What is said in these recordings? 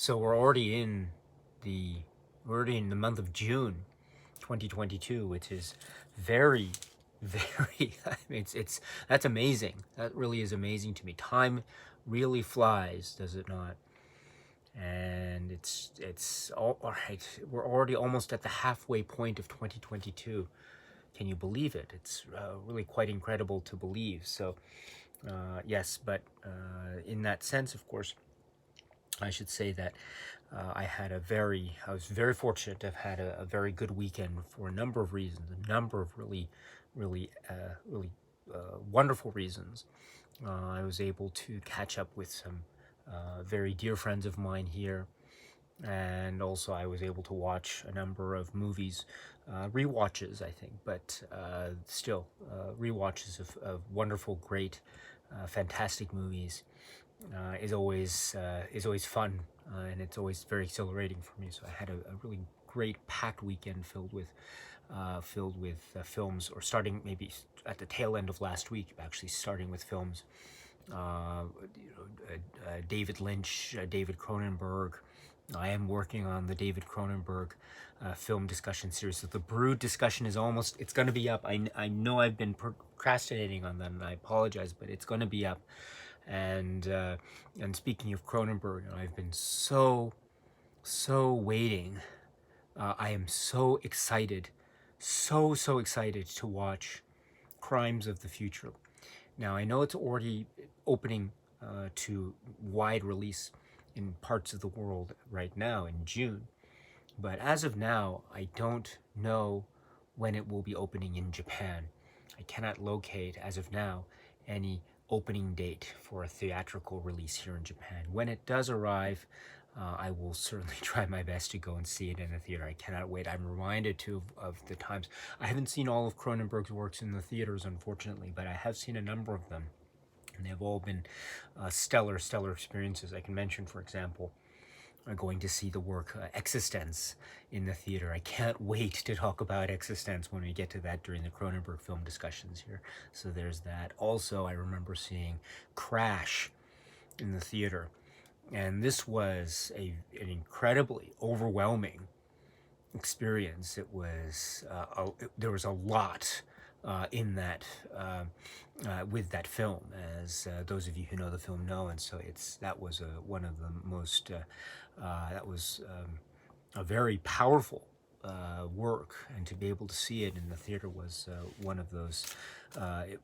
So the we're already in the month of June, 2022, which is very, very. I mean, it's that's amazing. That really is amazing to me. Time really flies, does it not? And it's all right. We're already almost at the halfway point of 2022. Can you believe it? It's really quite incredible to believe. So yes, but in that sense, of course, I should say that I was very fortunate to have had a very good weekend for a number of reasons, a number of really wonderful reasons. I was able to catch up with some very dear friends of mine here, and also I was able to watch a number of movies, rewatches, I think, but still rewatches of wonderful, great, fantastic movies is always fun, and it's always very exhilarating for me. So I had a really great packed weekend filled with films, or starting maybe at the tail end of last week, actually starting with films. David Lynch, David Cronenberg. I am working on the David Cronenberg film discussion series. So the Brood discussion is it's going to be up. I know I've been procrastinating on that, and I apologize, but it's going to be up. And speaking of Cronenberg, I've been so waiting. I am so excited, so excited to watch Crimes of the Future. Now I know it's already opening to wide release in parts of the world right now in June, but as of now, I don't know when it will be opening in Japan. I cannot locate, as of now, any opening date for a theatrical release here in Japan. When it does arrive, I will certainly try my best to go and see it in the theater. I cannot wait. I'm reminded too of the times. I haven't seen all of Cronenberg's works in the theaters, unfortunately, but I have seen a number of them, and they've all been stellar experiences. I can mention, for example, going to see the work Existence in the theater. I can't wait to talk about Existence when we get to that during the Cronenberg film discussions here. So there's that. Also, I remember seeing Crash in the theater, and this was an incredibly overwhelming experience. It was there was a lot in that with that film, as those of you who know the film know, and so that was one of the most that was a very powerful work, and to be able to see it in the theater was one of those.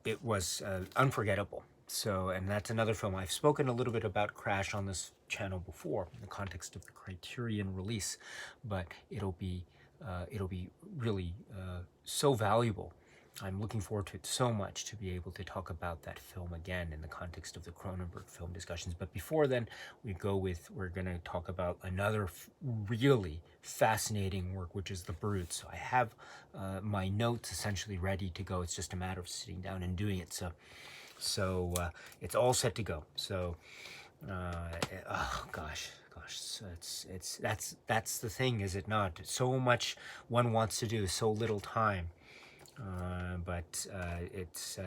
It was unforgettable. So, and that's another film. I've spoken a little bit about Crash on this channel before in the context of the Criterion release, but it'll be really so valuable. I'm looking forward to it so much to be able to talk about that film again in the context of the Cronenberg film discussions. But before then, we're going to talk about another really fascinating work, which is The Brood. So I have my notes essentially ready to go. It's just a matter of sitting down and doing it. So it's all set to go. So oh gosh, so that's the thing, is it not? So much one wants to do, so little time. But it's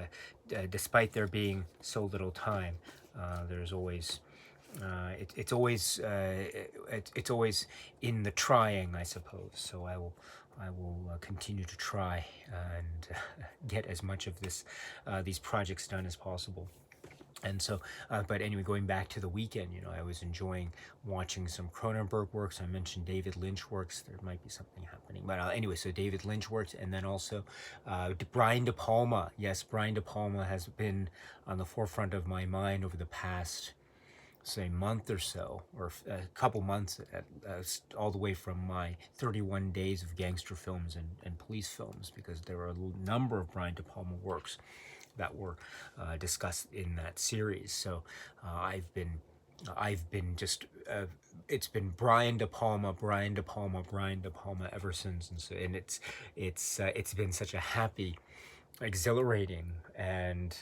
despite there being so little time, there's always it's always in the trying, I suppose. So I will continue to try and get as much of these projects done as possible. And so, but anyway, going back to the weekend, I was enjoying watching some Cronenberg works. I mentioned David Lynch works. There might be something happening. But anyway, so David Lynch works, and then also Brian De Palma. Yes, Brian De Palma has been on the forefront of my mind over the past, say, month or so, or a couple months, all the way from my 31 days of gangster films and police films, because there were a number of Brian De Palma works that were discussed in that series. So I've been just it's been Brian De Palma ever since, and it's been such a happy, exhilarating, and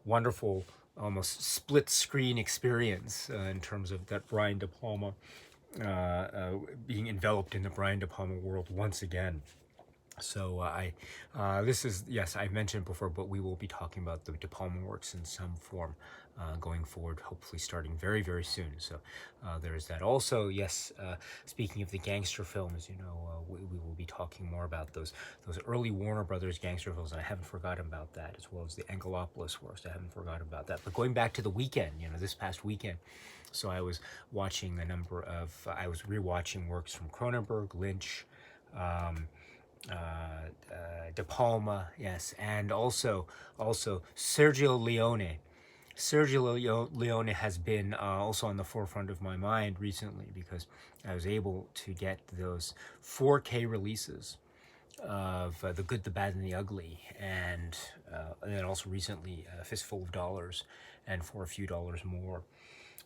wonderful, almost split screen experience in terms of that Brian De Palma being enveloped in the Brian De Palma world once again. So this is, yes, I mentioned before, but we will be talking about the De Palma works in some form going forward, hopefully starting very, very soon. So there's that. Also, yes, speaking of the gangster films, we will be talking more about those early Warner Brothers gangster films, and I haven't forgotten about that, as well as the Angelopoulos works. I haven't forgotten about that. But going back to the weekend, this past weekend, so I was watching I was rewatching works from Cronenberg, Lynch, um, De Palma, yes, and also Sergio Leone. Leone has been also on the forefront of my mind recently because I was able to get those 4K releases of The Good, the Bad, and the Ugly, and then also recently A Fistful of Dollars, and For a Few Dollars More.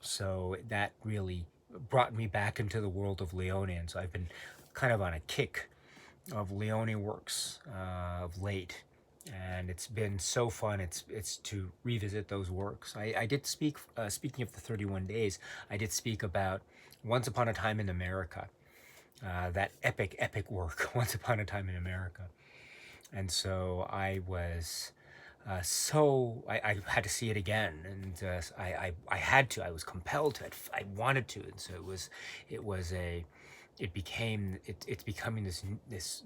So that really brought me back into the world of Leone, and so I've been kind of on a kick of Leone works of late, and it's been so fun. It's to revisit those works. I did speak. Speaking of the 31 Days, I did speak about Once Upon a Time in America, that epic work, Once Upon a Time in America, and so I was. I had to see it again, and I had to. I was compelled to. I wanted to, and so it was a it's becoming this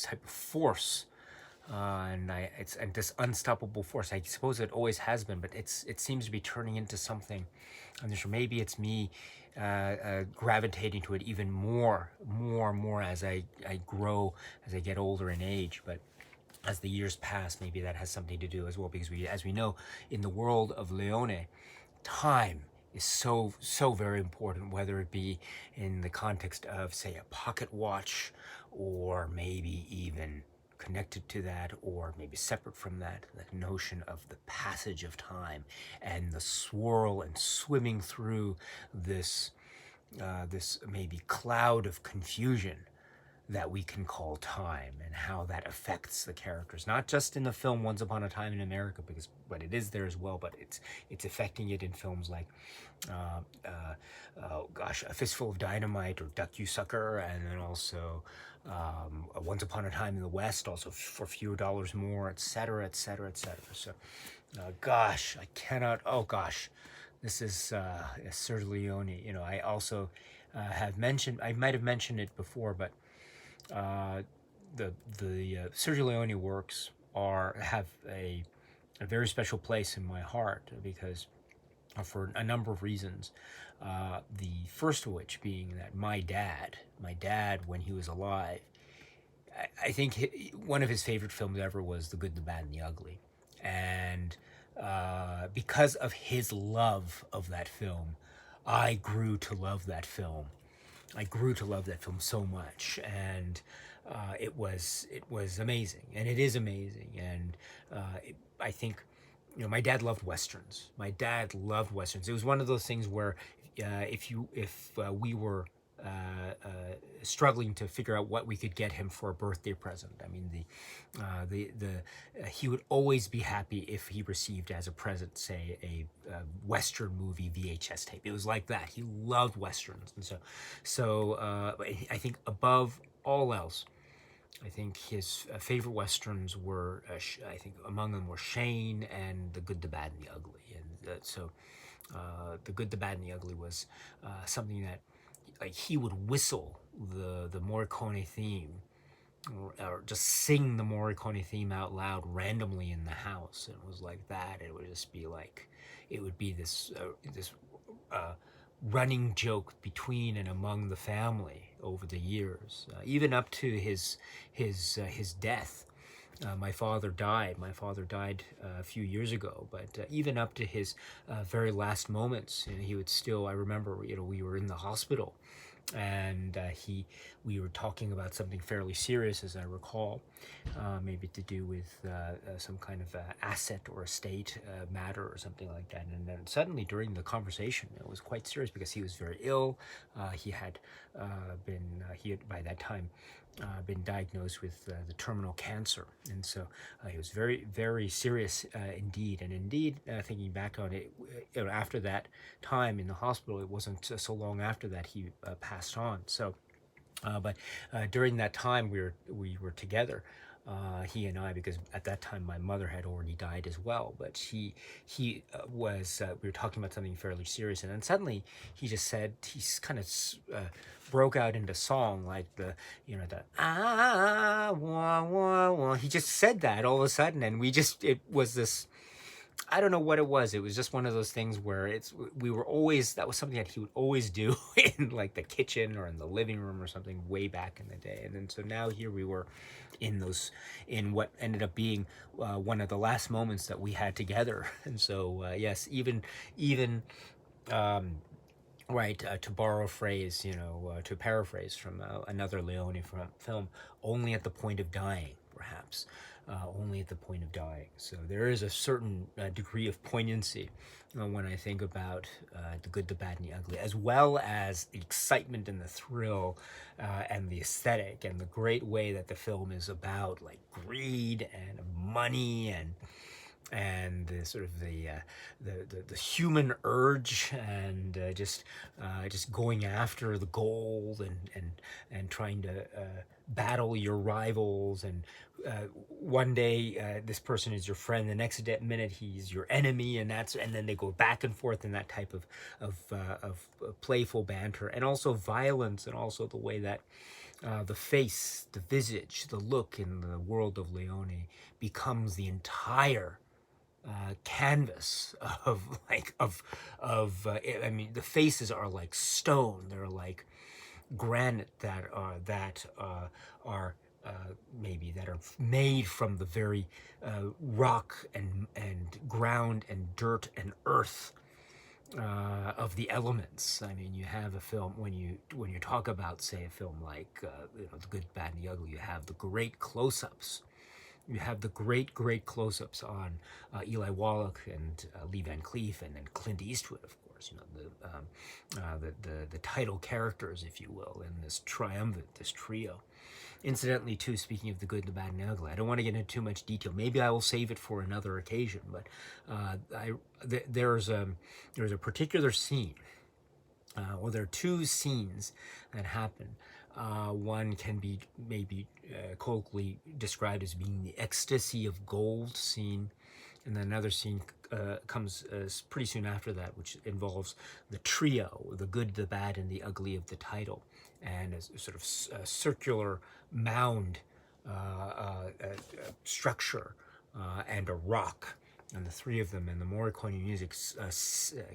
type of force, and this unstoppable force. I suppose it always has been, but it seems to be turning into something. I'm not sure. Maybe it's me gravitating to it even more as I grow, as I get older in age. But as the years pass, maybe that has something to do as well, because as we know, in the world of Leone, time is so very important, whether it be in the context of, say, a pocket watch, or maybe even connected to that, or maybe separate from that, that notion of the passage of time and the swirl and swimming through this maybe cloud of confusion that we can call time, and how that affects the characters, not just in the film Once Upon a Time in America, but it is there as well, but it's affecting it in films like A Fistful of Dynamite, or Duck You Sucker, and then also Once Upon a Time in the West, also For Fewer Dollars More, etc., etc., etc. So I cannot. Oh gosh, this is Sergio Leone. I also have mentioned. I might have mentioned it before, but uh, the Sergio Leone works have a very special place in my heart, because for a number of reasons. The first of which being that my dad, when he was alive, I think one of his favorite films ever was The Good, the Bad, and the Ugly, and because of his love of that film, I grew to love that film. I grew to love that film so much, and it was amazing, and it is amazing, and I think, my dad loved westerns. My dad loved westerns. It was one of those things where if we were uh, uh, struggling to figure out what we could get him for a birthday present. I mean, he would always be happy if he received as a present, say, a Western movie VHS tape. It was like that. He loved westerns, and so I think above all else, I think his favorite westerns were, I think among them were Shane and The Good, the Bad, and the Ugly, and The Good, the Bad, and the Ugly was something that, like, he would whistle the Morricone theme, or just sing the Morricone theme out loud randomly in the house, and it was like that. It would just be like, it would be this uh, running joke between and among the family over the years, even up to his death. My father died. My father died a few years ago, but even up to his very last moments, he would still. I remember, we were in the hospital, and we were talking about something fairly serious, as I recall, maybe to do with some kind of asset or estate matter or something like that. And then suddenly, during the conversation, it was quite serious, because he was very ill. He had by that time been diagnosed with the terminal cancer, and so it was very, very serious indeed. And indeed, thinking back on it, after that time in the hospital, it wasn't so long after that he passed on. So But during that time, we were together, he and I, because at that time my mother had already died as well. But he was we were talking about something fairly serious, and then suddenly he just said, he's kind of broke out into song, like the wah wah wah. He just said that all of a sudden, and it was this, I don't know what it was. It was just one of those things where we were always, that was something that he would always do in like the kitchen or in the living room or something way back in the day. And then so now here we were in what ended up being one of the last moments that we had together. And so yes, even um, right, to borrow a phrase, to paraphrase from another Leone film, only at the point of dying, perhaps. Only at the point of dying. So there is a certain degree of poignancy when I think about the good, the bad, and the ugly, as well as the excitement and the thrill and the aesthetic and the great way that the film is about like greed and money and the sort of the human urge and just going after the gold and trying to battle your rivals, and one day this person is your friend, the next minute he's your enemy, and then they go back and forth in that type of playful banter, and also violence, and also the way that the face, the visage, the look in the world of Leone becomes the entire canvas I mean, the faces are like stone. They're like granite are maybe that are made from the very rock and ground and dirt and earth of the elements. I mean, you have a film, when you talk about, say, a film like The Good, Bad, and the Ugly, you have the great close-ups. You have the great close-ups on Eli Wallach and Lee Van Cleef, and then Clint Eastwood, of course. The title characters, if you will, in this triumvirate, this trio. Incidentally, too, speaking of the good, the bad, and the ugly, I don't want to get into too much detail. Maybe I will save it for another occasion. But there's a particular scene. Well, there are two scenes that happen. One can be maybe colloquially described as being the ecstasy of gold scene, and then another scene comes pretty soon after that, which involves the trio, the good, the bad, and the ugly of the title, and a sort of circular mound structure and a rock, and the three of them, and the Morricone music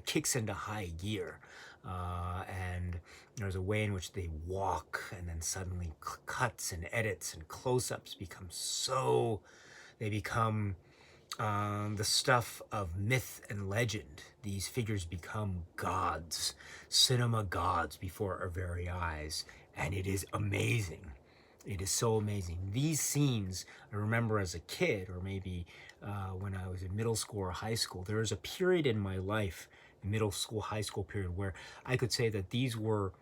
kicks into high gear, and there's a way in which they walk, and then suddenly cuts and edits and close-ups become the stuff of myth and legend. These figures become gods, cinema gods before our very eyes, and it is amazing. It is so amazing. These scenes, I remember as a kid, or maybe when I was in middle school or high school, there was a period in my life, middle school, high school period, where I could say that these were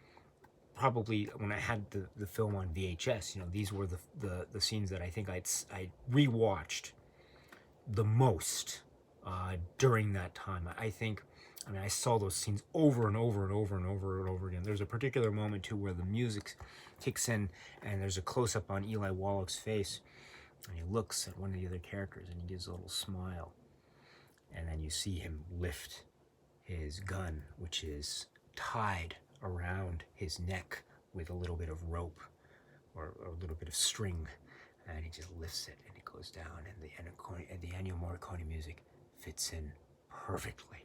probably, when I had the film on VHS, these were the scenes that I think I rewatched the most during that time. I mean, I saw those scenes over and over and over and over and over again. There's a particular moment too where the music kicks in, and there's a close-up on Eli Wallach's face, and he looks at one of the other characters and he gives a little smile, and then you see him lift his gun, which is tied around his neck with a little bit of rope or a little bit of string, and he just lifts it and it goes down, and the Ennio Morricone music fits in perfectly.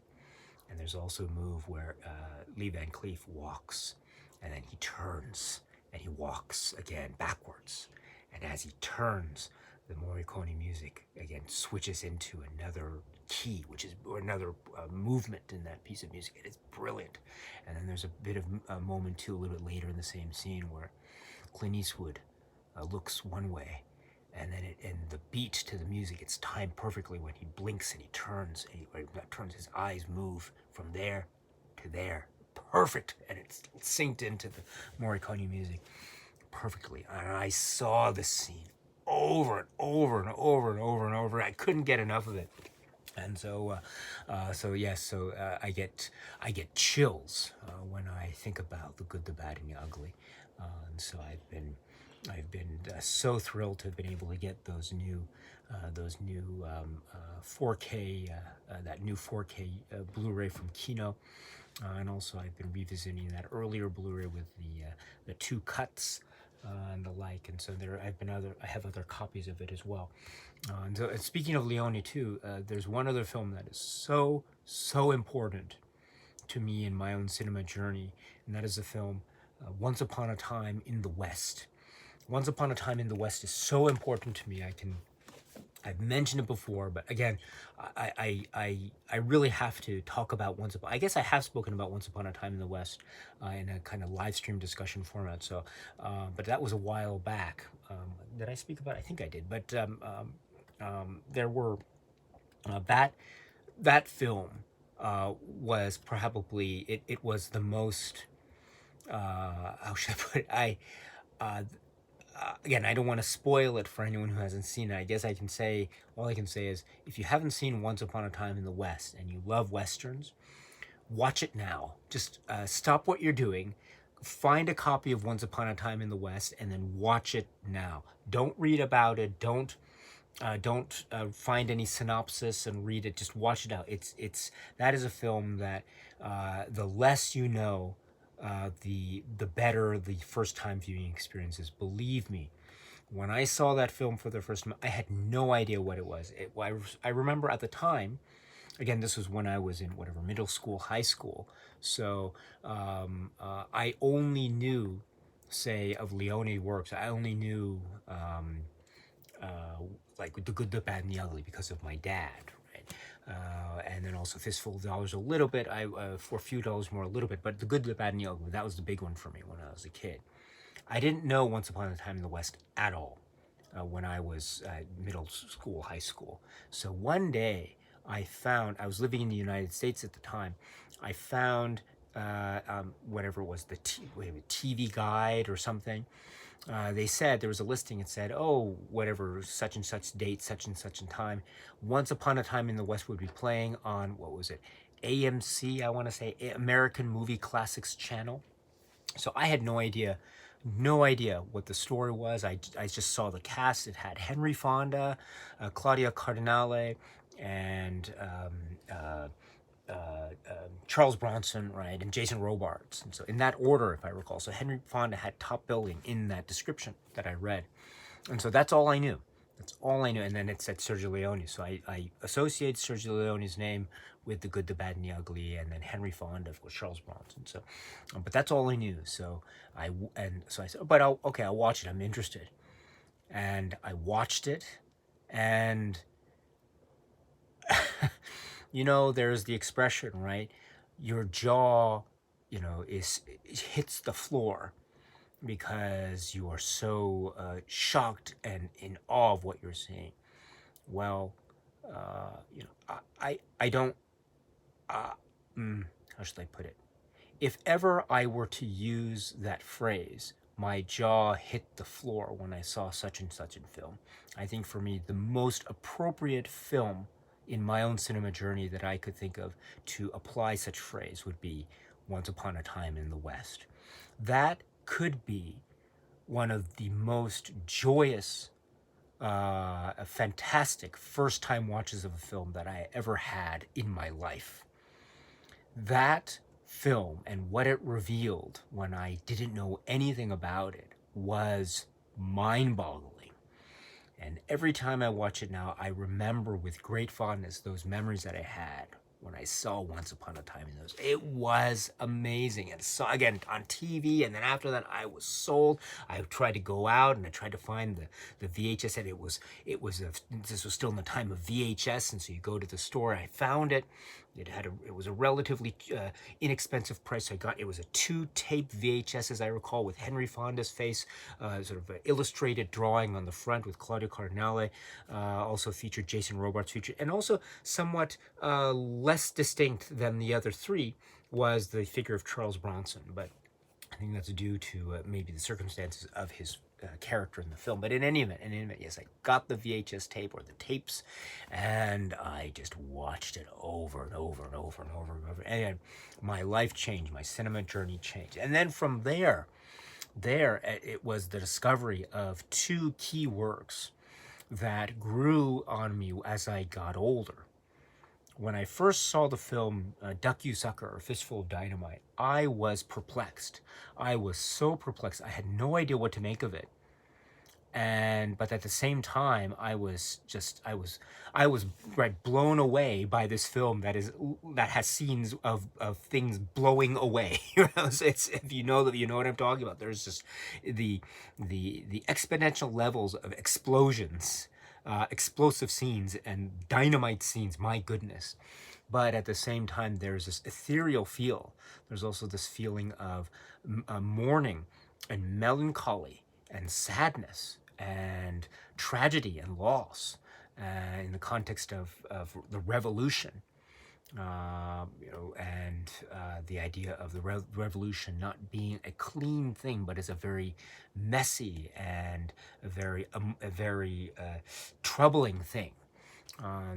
And there's also a move where Lee Van Cleef walks, and then he turns and he walks again backwards, and as he turns, the Morricone music again switches into another key, or another movement in that piece of music. It is brilliant. And then there's a bit of a moment too, a little bit later in the same scene, where Clint Eastwood looks one way, and then the beat to the music, it's timed perfectly when he blinks and he turns, his eyes move from there to there, perfect, and it's synced into the Morricone music perfectly. And I saw this scene over and over and over and over and over. I couldn't get enough of it. And so yes, I get chills when I think about the good, the bad, and the ugly. And so I've been so thrilled to have been able to get those new 4K that new 4K Blu-ray from Kino. And also, I've been revisiting that earlier Blu-ray with the two cuts and the like. And so I have other copies of it as well. And speaking of Leone too, there's one other film that is so important to me in my own cinema journey, and that is the film Once Upon a Time in the West. Once Upon a Time in the West is so important to me. I've mentioned it before, but again, I really have to talk about Once Upon. I guess I have spoken about Once Upon a Time in the West in a kind of live stream discussion format. So, but that was a while back. Did I speak about it? I think I did. But there were that film was probably it was the most how should I put it? Uh, Again, I don't want to spoil it for anyone who hasn't seen it. I guess all I can say is if you haven't seen Once Upon a Time in the West and you love Westerns, watch it now. Just stop what you're doing, find a copy of Once Upon a Time in the West, and then watch it now. Don't read about it. Don't find any synopsis and read it. Just watch it out. That is a film that the less you know, the better the first time viewing experience is. Believe me, when I saw that film for the first time, I had no idea what it was. I remember at the time, again, this was when I was in whatever middle school, high school. So I only knew, say, of Leone works. I only knew like The Good, the Bad, and the Ugly because of my dad, right? And then also Fistful of Dollars a little bit. For a few dollars more a little bit, but The Good, the Bad, and the Ugly, that was the big one for me when I was a kid. I didn't know Once Upon a Time in the West at all when I was middle school, high school. So one day I was living in the United States at the time. I found whatever it was, the TV Guide or something. They said there was a listing. It said, oh, whatever, such and such date, such and such and time. Once Upon a Time in the West would be playing on, what was it, AMC, I want to say, American Movie Classics channel. So I had no idea what the story was. I just saw the cast. It had Henry Fonda, Claudia Cardinale, and Charles Bronson, right, and Jason Robards. And so in that order, if I recall. So Henry Fonda had top billing in that description that I read. And so that's all I knew. That's all I knew. And then it said Sergio Leone. So I associate Sergio Leone's name with The Good, the Bad, and the Ugly, and then Henry Fonda with Charles Bronson. So, but that's all I knew. So I said, but I'll watch it. I'm interested. And I watched it, and you know, there's the expression, right? Your jaw, you know, it hits the floor because you are so shocked and in awe of what you're seeing. Well, you know, I don't. How should I put it? If ever I were to use that phrase, my jaw hit the floor when I saw such and such in film, I think for me the most appropriate film in my own cinema journey that I could think of to apply such phrase would be Once Upon a Time in the West. That could be one of the most joyous, fantastic first-time watches of a film that I ever had in my life. That film and what it revealed when I didn't know anything about it was mind-boggling. And every time I watch it now, I remember with great fondness those memories that I had when I saw Once Upon a Time in those. It was amazing. And so again on TV, and then after that I was sold. I tried to go out and I tried to find the VHS, and this was still in the time of VHS, and so you go to the store. I found it. It was a relatively inexpensive price. It was a 2-tape VHS, as I recall, with Henry Fonda's face, sort of an illustrated drawing on the front with Claudia Cardinale. Also featured Jason Robards, and also somewhat less distinct than the other three was the figure of Charles Bronson. But I think that's due to maybe the circumstances of his character in the film. But in any event, yes, I got the VHS tape or the tapes, and I just watched it over and over and over and over and over. And my life changed, my cinema journey changed. And then from there it was the discovery of two key works that grew on me as I got older. When I first saw the film Duck You Sucker or Fistful of Dynamite, I was perplexed. I was so perplexed. I had no idea what to make of it. But at the same time, I was right blown away by this film that has scenes of things blowing away. It's if you know that you know what I'm talking about. There's just the exponential levels of explosions, explosive scenes and dynamite scenes. My goodness. But at the same time, there's this ethereal feel. There's also this feeling of mourning and melancholy and sadness and tragedy and loss in the context of the revolution. And the idea of the revolution not being a clean thing, but as a very messy and a very troubling thing.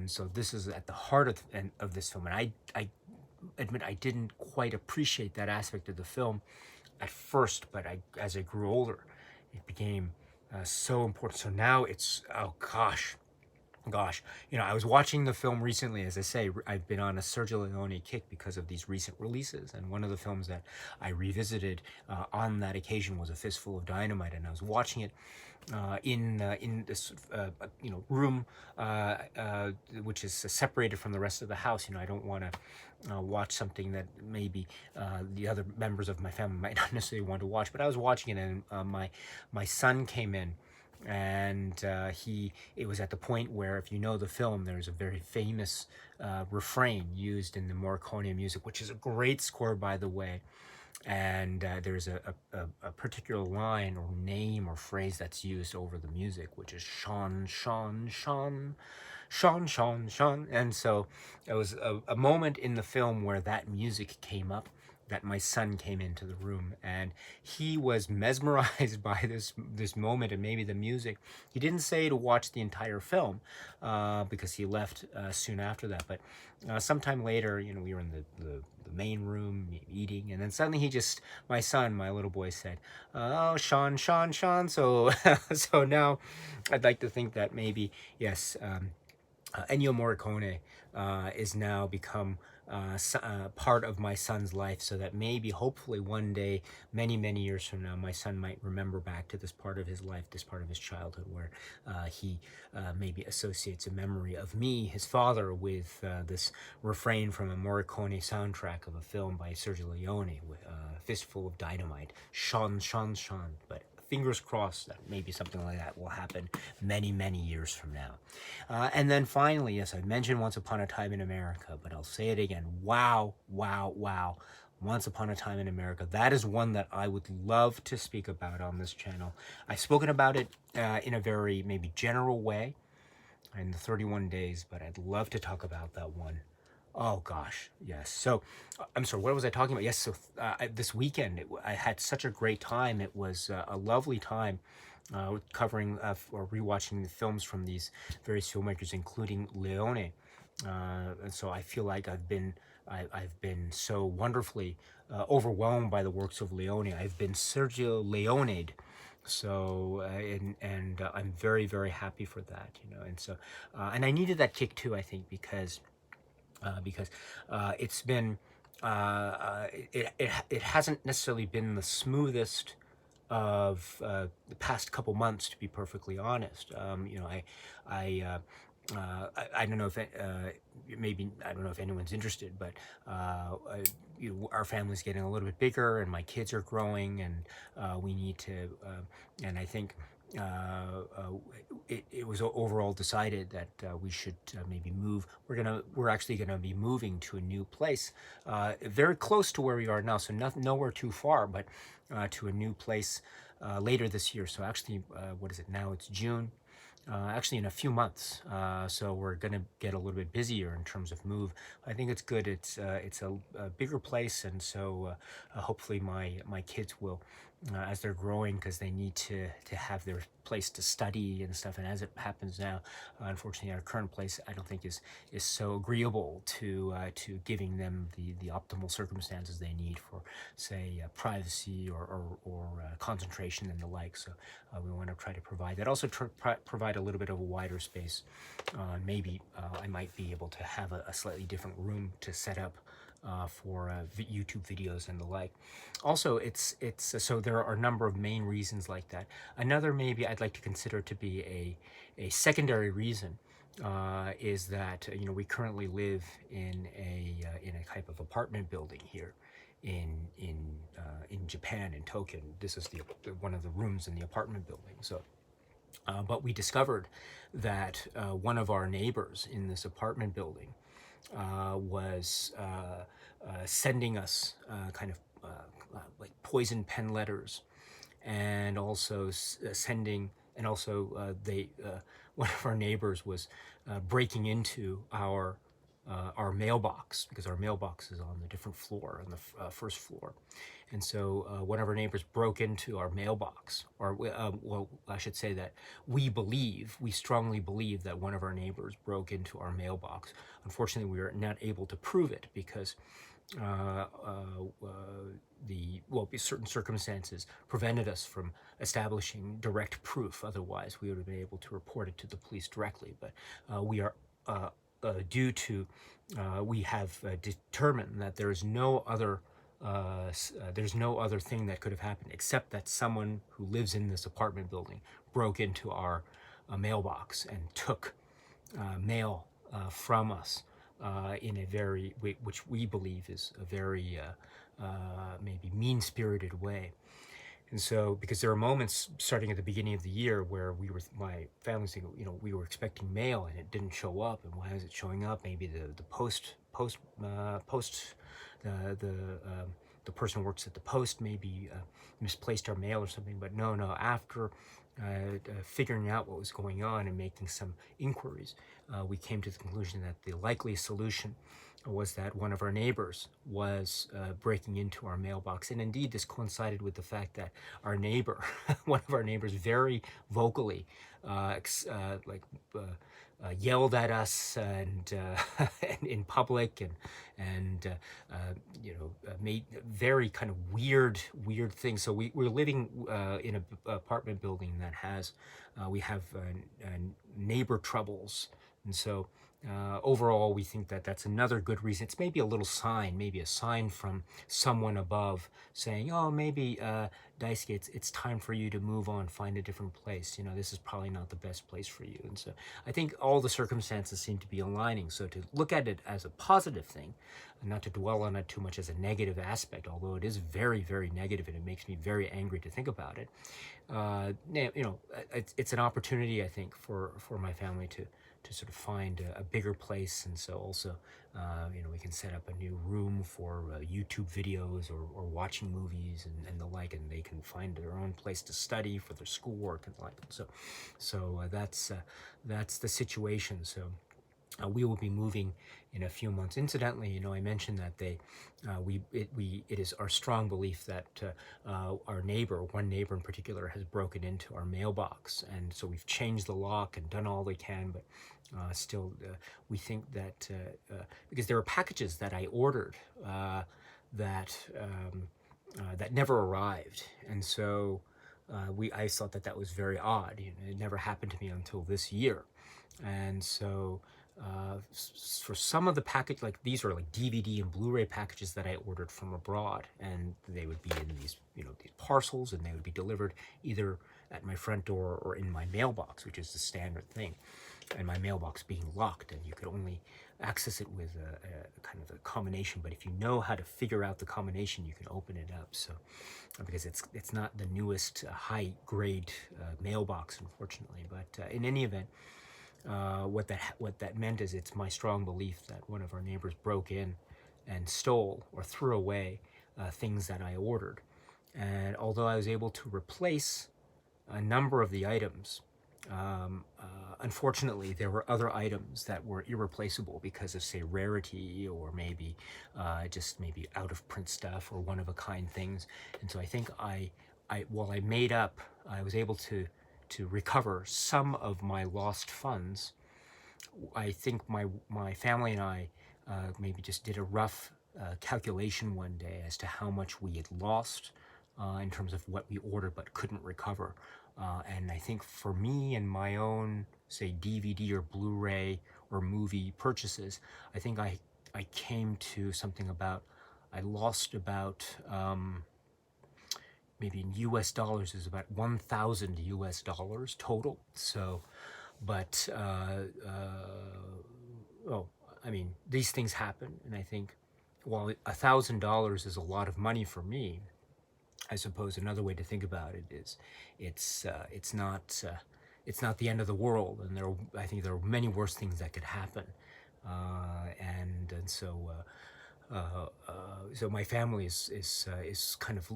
So this is at the heart of this film, and I admit I didn't quite appreciate that aspect of the film at first, but as I grew older, it became so important. So now it's, oh gosh, I was watching the film recently. As I say, I've been on a Sergio Leone kick because of these recent releases, and one of the films that I revisited on that occasion was A Fistful of Dynamite, and I was watching it in this room which is separated from the rest of the house. I don't want to watch something that maybe the other members of my family might not necessarily want to watch, but I was watching it, and my son came in, and it was at the point where, if you know the film, there's a very famous refrain used in the Morricone music, which is a great score, by the way. And there's a particular line or name or phrase that's used over the music, which is Sean, Sean, Sean, Sean, Sean, Sean. And so it was a moment in the film where that music came up, that my son came into the room, and he was mesmerized by this moment and maybe the music. He didn't say to watch the entire film because he left soon after that, but sometime later, we were in the main room eating, and then suddenly my son, my little boy, said, "Oh, Sean, Sean, Sean." So so now I'd like to think that maybe, yes, Ennio Morricone is now become part of my son's life, so that maybe, hopefully, one day, many, many years from now, my son might remember back to this part of his life, this part of his childhood, where he maybe associates a memory of me, his father, with this refrain from a Morricone soundtrack of a film by Sergio Leone, with Fistful of Dynamite, Sean, Sean, Sean. But fingers crossed that maybe something like that will happen many, many years from now. And then finally, yes, I mentioned Once Upon a Time in America, but I'll say it again. Wow, wow, wow. Once Upon a Time in America. That is one that I would love to speak about on this channel. I've spoken about it in a very maybe general way in the 31 days, but I'd love to talk about that one. Oh gosh, yes. So, I'm sorry, what was I talking about? Yes, so this weekend, I had such a great time. It was a lovely time covering or rewatching the films from these various filmmakers, including Leone. And so I feel like I've been so wonderfully overwhelmed by the works of Leone. I've been Sergio Leone'd. So I'm very, very happy for that, and so and I needed that kick too, I think, because it's been it hasn't necessarily been the smoothest of the past couple months, to be perfectly honest. I don't know if maybe I don't know if anyone's interested, but our family's getting a little bit bigger, and my kids are growing, and we need to. And I think it was overall decided that we should maybe move. We're actually gonna be moving to a new place, very close to where we are now, so nowhere too far, but to a new place later this year. So actually, what is it now? It's June. actually in a few months. So we're going to get a little bit busier in terms of move. I think it's good. It's a bigger place, and so hopefully my kids will, as they're growing, because they need to have their place to study and stuff. And as it happens now, unfortunately, our current place I don't think is so agreeable to giving them the optimal circumstances they need for, say, privacy or concentration and the like. So we want to try to provide that. Also provide a little bit of a wider space. Maybe I might be able to have a slightly different room to set up for YouTube videos and the like. Also, it's so there are a number of main reasons like that. Another maybe I'd like to consider to be a secondary reason is that we currently live in a type of apartment building here in Japan, in Tokyo. This is one of the rooms in the apartment building. So, but we discovered that one of our neighbors in this apartment building was sending us kind of like poison pen letters, and also sending, and also they one of our neighbors was breaking into our mailbox, because our mailbox is on a different floor, on the first floor. And so one of our neighbors broke into our mailbox, or well, I should say that we strongly believe that one of our neighbors broke into our mailbox. Unfortunately, we were not able to prove it because uh, uh, certain circumstances prevented us from establishing direct proof. Otherwise, we would have been able to report it to the police directly. But we are due to we have determined that there's no other thing that could have happened except that someone who lives in this apartment building broke into our mailbox and took mail from us in a very, which we believe is a very maybe mean-spirited way. And so, because there are moments starting at the beginning of the year where my family saying, we were expecting mail and it didn't show up, and why is it showing up? Maybe the post, the person who works at the post maybe misplaced our mail or something. But no, after figuring out what was going on and making some inquiries, we came to the conclusion that the likely solution was that one of our neighbors was breaking into our mailbox. And indeed, this coincided with the fact that our neighbor, one of our neighbors, very vocally yelled at us and in public, and made very kind of weird things. So we're living in an apartment building that has we have neighbor troubles, and so overall, we think that that's another good reason. It's maybe a little sign, maybe a sign from someone above saying, "Oh, maybe Daisuke, it's time for you to move on, find a different place. This is probably not the best place for you." And so I think all the circumstances seem to be aligning. So to look at it as a positive thing, and not to dwell on it too much as a negative aspect, although it is very, very negative and it makes me very angry to think about it. It's an opportunity, I think, for my family to sort of find a bigger place. And so also we can set up a new room for YouTube videos or watching movies and the like, and they can find their own place to study for their schoolwork and the like. So that's the situation. So we will be moving in a few months. Incidentally, I mentioned that it is our strong belief that one neighbor in particular, has broken into our mailbox, and so we've changed the lock and done all we can, but still, we think that because there are packages that I ordered that that never arrived, and so I thought that was very odd. It never happened to me until this year, and so for some of the package, like these are like DVD and Blu-ray packages that I ordered from abroad, and they would be in these these parcels, and they would be delivered either at my front door or in my mailbox, which is the standard thing, and my mailbox being locked, and you could only access it with a kind of a combination. But if you know how to figure out the combination, you can open it up. So because it's not the newest high grade mailbox, unfortunately, but in any event, what that meant is, it's my strong belief that one of our neighbors broke in and stole or threw away things that I ordered. And although I was able to replace a number of the items, Unfortunately, there were other items that were irreplaceable because of, say, rarity, or maybe just maybe out of print stuff or one of a kind things. And so I think while I made up, I was able to recover some of my lost funds. I think my family and I maybe just did a rough calculation one day as to how much we had lost in terms of what we ordered but couldn't recover. And I think for me and my own, say, DVD or Blu-ray or movie purchases, I think I came to something about, I lost about maybe in US dollars is about 1,000 US dollars total. So, but oh, I mean, these things happen, and I think while $1,000 is a lot of money for me, I suppose another way to think about it is it's not it's not the end of the world, and I think there are many worse things that could happen, and so. So my family is kind of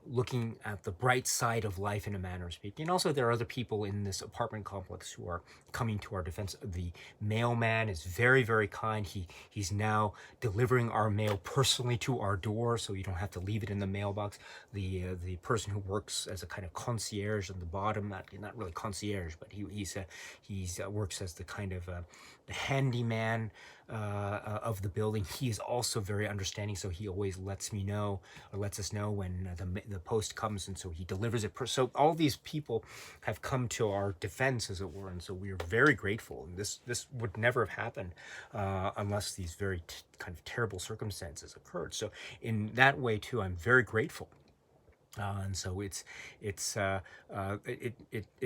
looking at the bright side of life in a manner of speaking. And also there are other people in this apartment complex who are coming to our defense. The mailman is very, very kind. He's now delivering our mail personally to our door, so you don't have to leave it in the mailbox. The person who works as a kind of concierge on the bottom, not really concierge, but he's works as the kind of the handyman of the building. He is also very understanding, so he always lets me know, or lets us know when the post comes, and so he delivers it. So all these people have come to our defense, as it were, and so we are very grateful. And this would never have happened unless these very kind of terrible circumstances occurred. So in that way too, I'm very grateful. And so it's a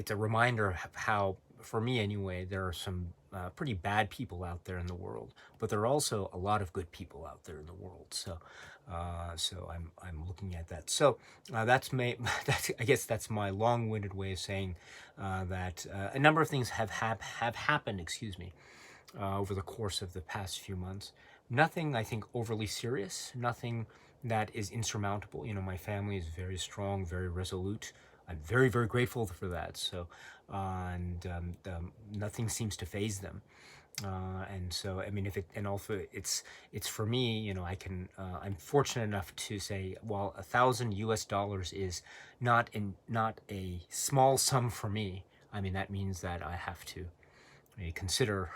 reminder of how, for me anyway, there are some pretty bad people out there in the world, but there are also a lot of good people out there in the world. So I'm looking at that. So that's I guess that's my long-winded way of saying that a number of things have happened. Excuse me. Over the course of the past few months. Nothing, I think, overly serious, nothing that is insurmountable. My family is very strong, very resolute. I'm very, very grateful for that. So, nothing seems to faze them. And so, I mean, and also it's for me, I'm fortunate enough to say, while 1,000 US dollars is not a small sum for me. I mean, that means that I have to consider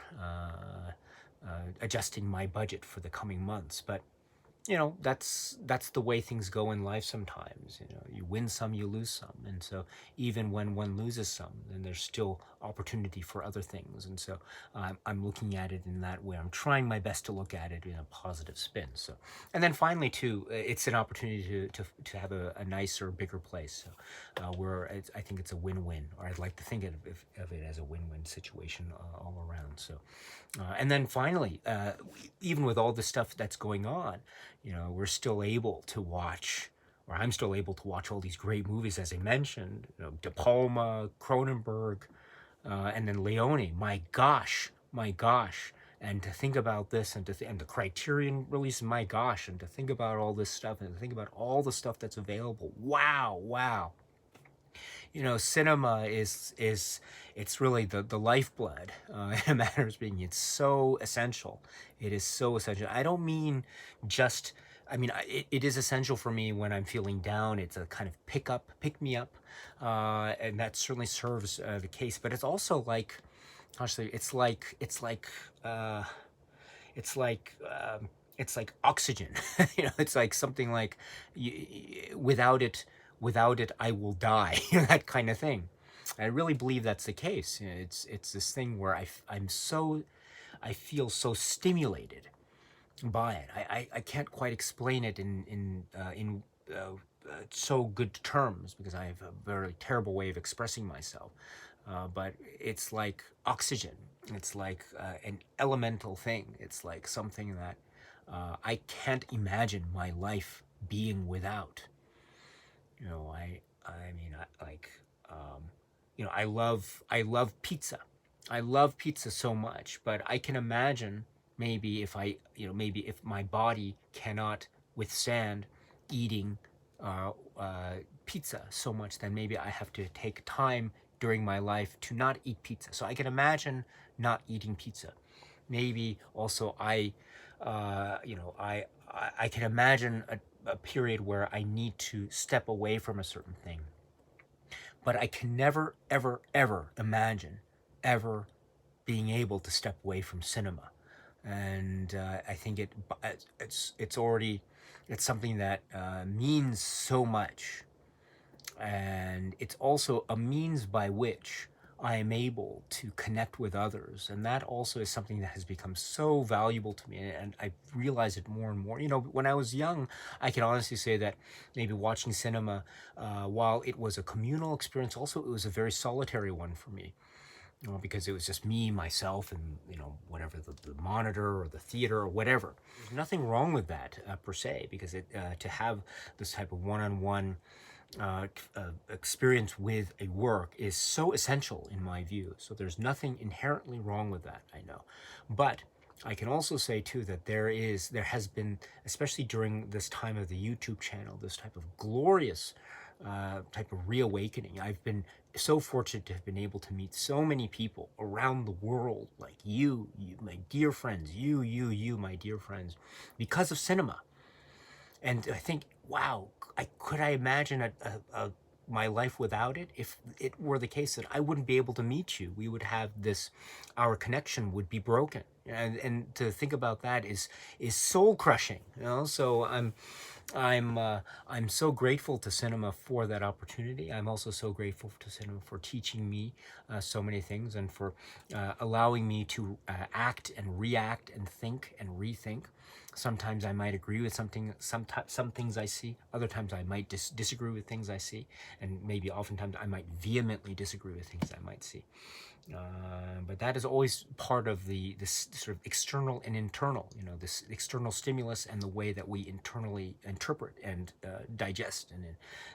adjusting my budget for the coming months. But that's the way things go in life sometimes. You win some, you lose some. And so even when one loses some, then there's still opportunity for other things. And so I'm looking at it in that way. I'm trying my best to look at it in a positive spin. So, and then finally too, it's an opportunity to have a nicer, bigger place. So I think it's a win-win, or I'd like to think of it as a win-win situation all around. So, and then finally, even with all the stuff that's going on, we're still able to watch, or I'm still able to watch all these great movies, as I mentioned, De Palma, Cronenberg, and then Leone. My gosh. And to think about this, and and the Criterion release, my gosh, and to think about all this stuff, and to think about all the stuff that's available. Wow. Cinema is it's really the lifeblood in a matter of speaking. It's so essential. It is so essential. I don't mean just. I mean, it is essential for me when I'm feeling down. It's a kind of pick me up, and that certainly serves the case. But it's also like, honestly, it's like oxygen. It's like something like without it I will die. That kind of thing. I really believe that's the case. It's this thing where I feel so stimulated by it. I can't quite explain it in so good terms, because I have a very terrible way of expressing myself. But it's like oxygen. It's like an elemental thing. It's like something that I can't imagine my life being without. I mean, I love pizza. I love pizza so much, but I can imagine maybe maybe if my body cannot withstand eating pizza so much, then maybe I have to take time during my life to not eat pizza. So I can imagine not eating pizza. Maybe also I can imagine a period where I need to step away from a certain thing. But I can never, ever, ever imagine ever being able to step away from cinema. And I think it's already, it's something that means so much, and it's also a means by which I am able to connect with others, and that also is something that has become so valuable to me, and I realize it more and more. You know, when I was young, I can honestly say that maybe watching cinema, while it was a communal experience, also it was a very solitary one for me. Because it was just me, myself, and whatever the monitor or the theater or whatever. There's nothing wrong with that per se, because to have this type of one-on-one experience with a work is so essential in my view. So there's nothing inherently wrong with that, I know. But I can also say too that there has been, especially during this time of the YouTube channel, this type of glorious type of reawakening. I've been so fortunate to have been able to meet so many people around the world, like you my dear friends, you, my dear friends, because of cinema. And I think, wow, could I imagine my life without it? If it were the case that I wouldn't be able to meet you, we would have this, our connection would be broken. And to think about that is soul crushing, So I'm so grateful to cinema for that opportunity. I'm also so grateful to cinema for teaching me so many things, and for allowing me to act and react and think and rethink. Sometimes I might agree with something, some things I see. Other times I might disagree with things I see, and maybe oftentimes I might vehemently disagree with things I might see. But that is always part of this sort of external and internal, this external stimulus and the way that we internally interpret and digest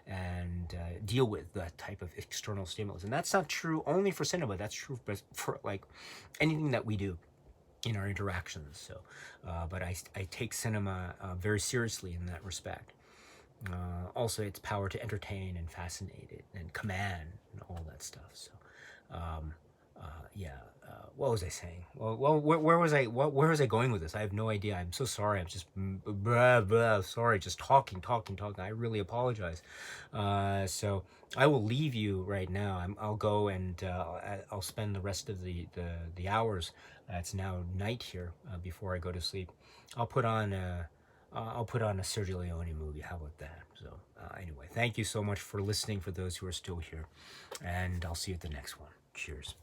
and deal with that type of external stimulus. And that's not true only for cinema. That's true for like anything that we do in our interactions. So, but I take cinema very seriously in that respect. Also, its power to entertain and fascinate and command and all that stuff. So, what was I saying? Well, where was I? Where was I going with this? I have no idea. I'm so sorry. I'm just sorry, just talking. I really apologize. So I will leave you right now. I'll go and I'll spend the rest of the hours. It's now night here before I go to sleep. I'll put on a Sergio Leone movie. How about that? So anyway, thank you so much for listening, for those who are still here, and I'll see you at the next one. Cheers.